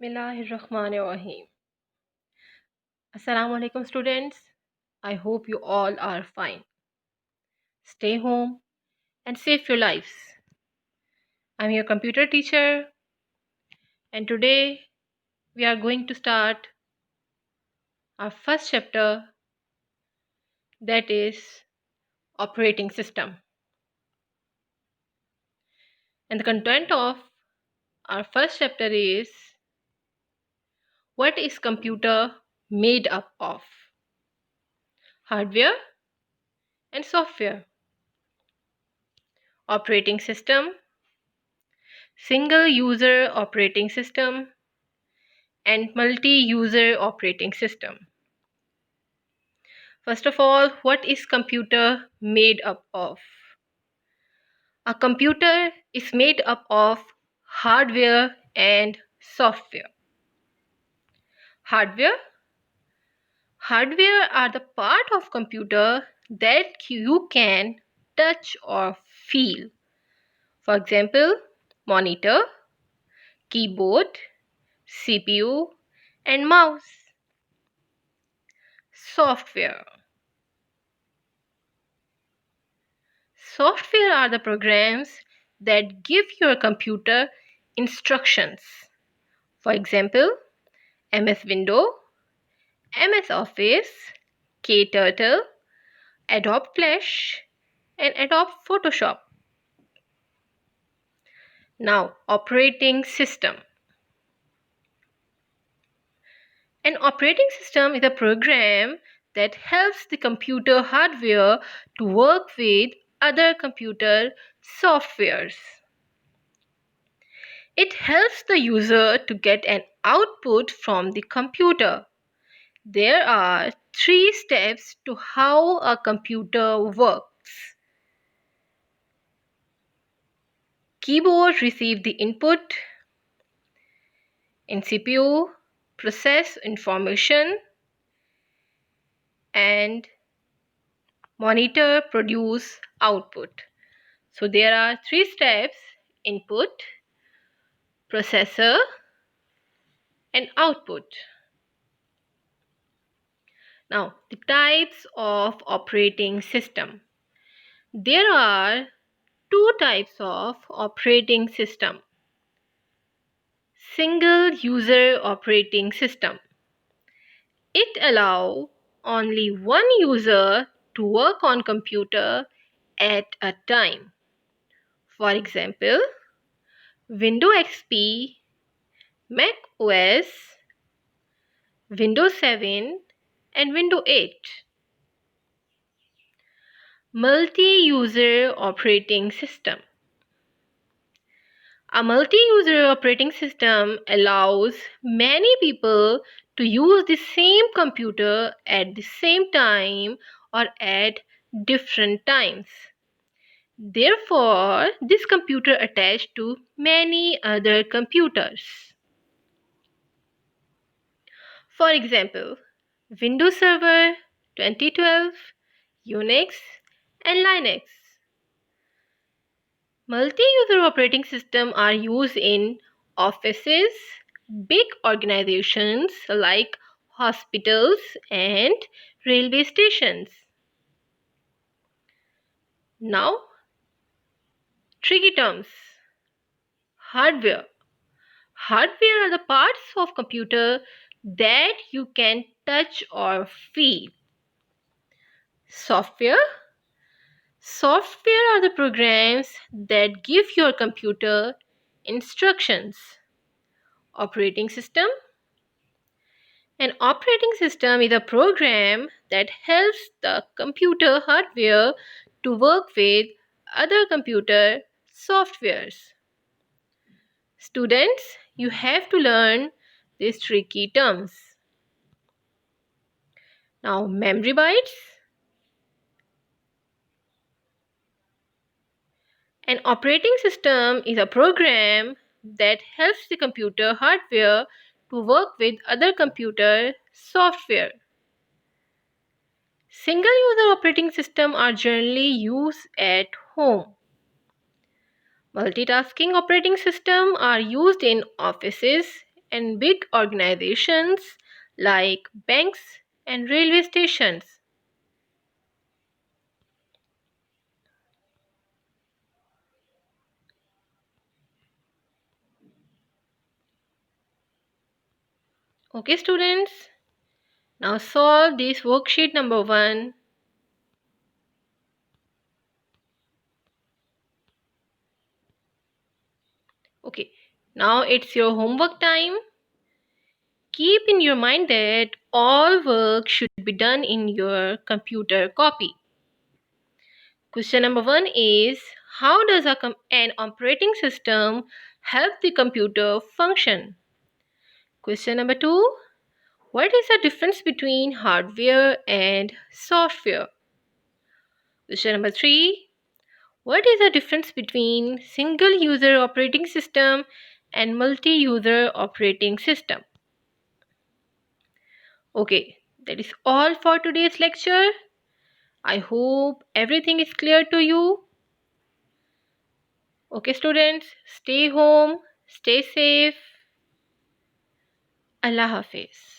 Bismillahirrahmanirrahim. Assalamu alaikum students. I hope you all are fine. Stay home and save your lives. I'm your computer teacher and today we are going to start our first chapter, that is operating system. And the content of our first chapter is what is computer made up of? Hardware and software. Operating system, single user operating system, and multi-user operating system. First of all, what is computer made up of? A computer is made up of hardware and software. Hardware are the part of computer that you can touch or feel. For example, monitor, keyboard, CPU, and mouse. Software are the programs that give your computer instructions. For example, MS Windows, MS Office, KTurtle, Adobe Flash, and Adobe Photoshop. Now, operating system. An operating system is a program that helps the computer hardware to work with other computer softwares. It helps the user to get an output from the computer. There are 3 steps to how a computer works. Keyboard receives the input, in CPU process information, and monitor produce output. So there are 3 steps: input, processor, and output. Now, the types of operating system. There are 2 types of operating system. Single user operating system. It allows only one user to work on computer at a time. For example, Windows XP, Mac OS, Windows 7, and Windows 8. Multi-user operating system. A multi-user operating system allows many people to use the same computer at the same time or at different times. Therefore, this computer attached to many other computers. For example, Windows Server 2012, Unix, and Linux. Multi-user operating systems are used in offices, big organizations like hospitals and railway stations. Now, tricky terms. Hardware. Hardware are the parts of computer that you can touch or feel. Software are the programs that give your computer instructions. Operating system. An operating system is a program that helps the computer hardware to work with other computer softwares. Students, you have to learn these tricky terms. Now, memory bytes. An operating system is a program that helps the computer hardware to work with other computer software. Single-user operating systems are generally used at home. Multitasking operating systems are used in offices and big organizations like banks and railway stations. Okay, students, now solve this worksheet number 1. Okay, now it's your homework time. Keep in your mind that all work should be done in your computer copy. Question number 1 is, how does an operating system help the computer function? Question number 2, what is the difference between hardware and software? Question number 3, what is the difference between single user operating system and multi-user operating system? Okay, that is all for today's lecture. I hope everything is clear to you. Okay, students, stay home, stay safe. Allah Hafiz.